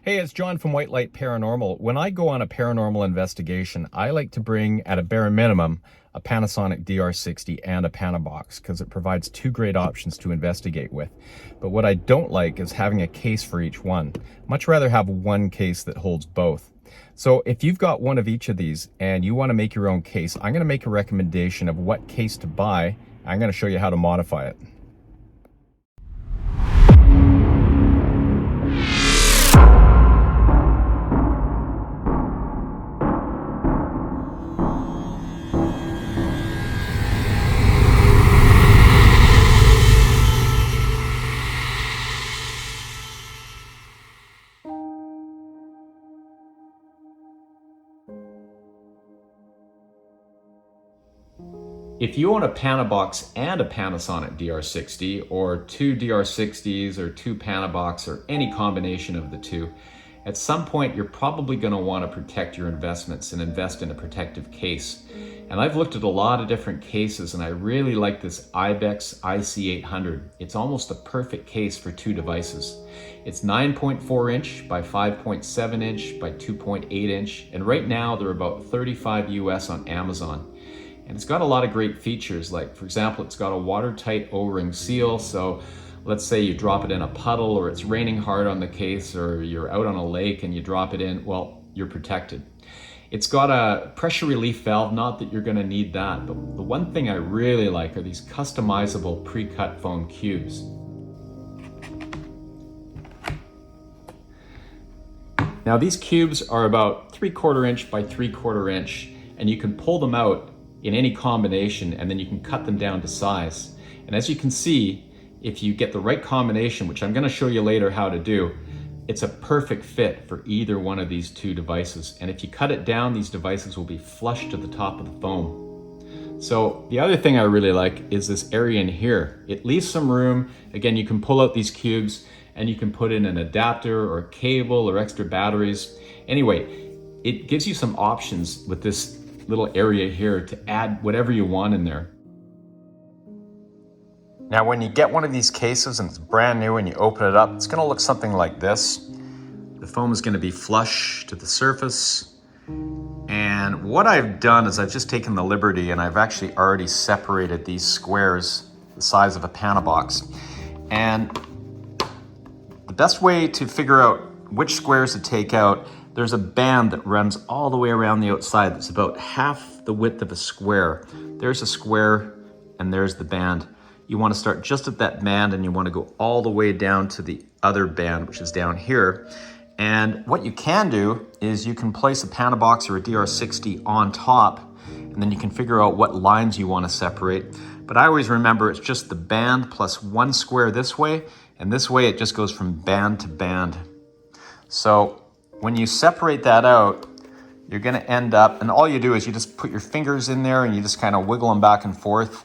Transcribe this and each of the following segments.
Hey, it's John from White Light Paranormal. When I go on a paranormal investigation, I like to bring, at a bare minimum, a Panasonic DR60 and a Panabox because it provides two great options to investigate with. But what I don't like is having a case for each one. Much rather have one case that holds both. So if you've got one of each of these and you want to make your own case, I'm going to make a recommendation of what case to buy. I'm going to show you how to modify it. If you own a Panabox and a Panasonic DR60, or two DR60s or two Panabox, or any combination of the two, at some point you're probably going to want to protect your investments and invest in a protective case. And I've looked at a lot of different cases and I really like this Ibex IC800. It's almost the perfect case for two devices. It's 9.4 inch by 5.7 inch by 2.8 inch, and right now they're about $35 US on Amazon. And it's got a lot of great features, like for example, it's got a watertight O-ring seal. So let's say you drop it in a puddle, or it's raining hard on the case, or you're out on a lake and you drop it in, well, you're protected. It's got a pressure relief valve, not that you're gonna need that, but the one thing I really like are these customizable pre-cut foam cubes. Now these cubes are about 3/4 inch by 3/4 inch, and you can pull them out in any combination, and then you can cut them down to size. And as you can see, if you get the right combination, which I'm going to show you later how to do, it's a perfect fit for either one of these two devices. And if you cut it down, these devices will be flush to the top of the foam. So the other thing I really like is this area in here. It leaves some room. Again, you can pull out these cubes and you can put in an adapter or a cable or extra batteries. Anyway, it gives you some options with this little area here to add whatever you want in there. Now when you get one of these cases and it's brand new and you open it up, it's going to look something like this. The foam is going to be flush to the surface. And what I've done is I've just taken the liberty and I've actually already separated these squares the size of a Panabox. And the best way to figure out which squares to take out, there's a band that runs all the way around the outside that's about half the width of a square. There's a square and there's the band. You want to start just at that band and you want to go all the way down to the other band, which is down here. And what you can do is you can place a Panabox or a DR60 on top, and then you can figure out what lines you want to separate. But I always remember it's just the band plus one square this way, and this way it just goes from band to band. So when you separate that out, you're going to end up, and all you do is you just put your fingers in there and you just kind of wiggle them back and forth,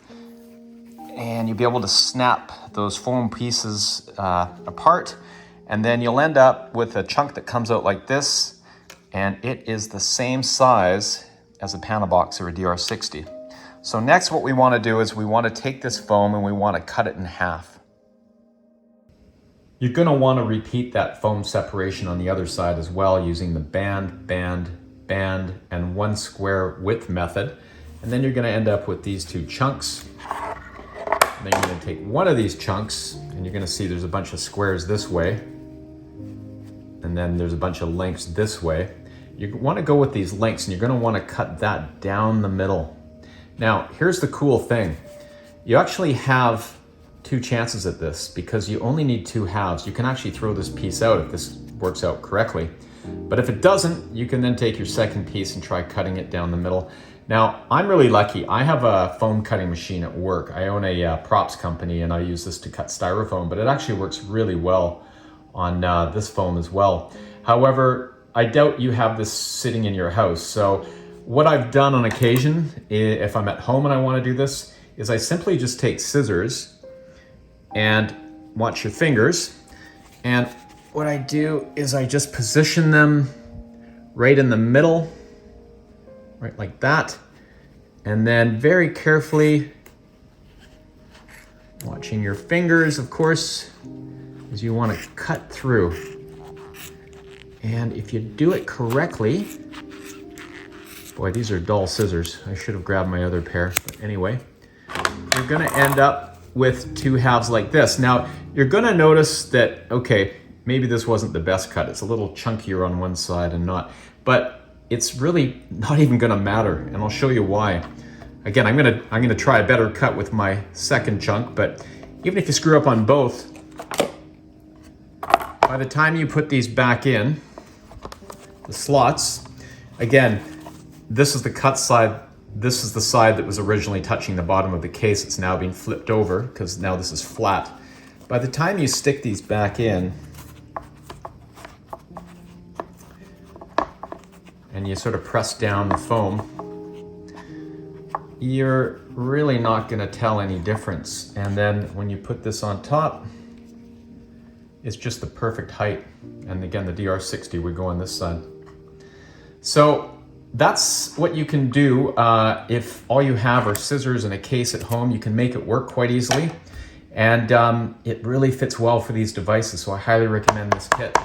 and you'll be able to snap those foam pieces apart, and then you'll end up with a chunk that comes out like this, and it is the same size as a Panabox or a DR60. So next what we want to do is we want to take this foam and we want to cut it in half. You're going to want to repeat that foam separation on the other side as well, using the band, band, band, and one square width method. And then you're going to end up with these two chunks. And then you're going to take one of these chunks, and you're going to see there's a bunch of squares this way. And then there's a bunch of lengths this way. You want to go with these lengths, and you're going to want to cut that down the middle. Now, here's the cool thing. You actually have two chances at this because you only need two halves. You can actually throw this piece out if this works out correctly. But if it doesn't, you can then take your second piece and try cutting it down the middle. Now, I'm really lucky. I have a foam cutting machine at work. I own a props company and I use this to cut styrofoam, but it actually works really well on this foam as well. However, I doubt you have this sitting in your house. So what I've done on occasion, if I'm at home and I want to do this, is I simply just take scissors and watch your fingers. And what I do is I just position them right in the middle, right like that. And then very carefully, watching your fingers, of course, is you want to cut through. And if you do it correctly, boy, these are dull scissors. I should have grabbed my other pair, but anyway, you're gonna end up with two halves like this. Now, you're gonna notice that, okay, maybe this wasn't the best cut. It's a little chunkier on one side and not, but it's really not even gonna matter, and I'll show you why. Again, I'm gonna try a better cut with my second chunk, but even if you screw up on both, by the time you put these back in, the slots, again, this is the cut side, this is the side that was originally touching the bottom of the case. It's now being flipped over because now this is flat. By the time you stick these back in, and you sort of press down the foam, you're really not going to tell any difference. And then when you put this on top, it's just the perfect height. And again, the DR60 would go on this side. So that's what you can do if all you have are scissors and a case at home. You can make it work quite easily. And it really fits well for these devices, so I highly recommend this kit.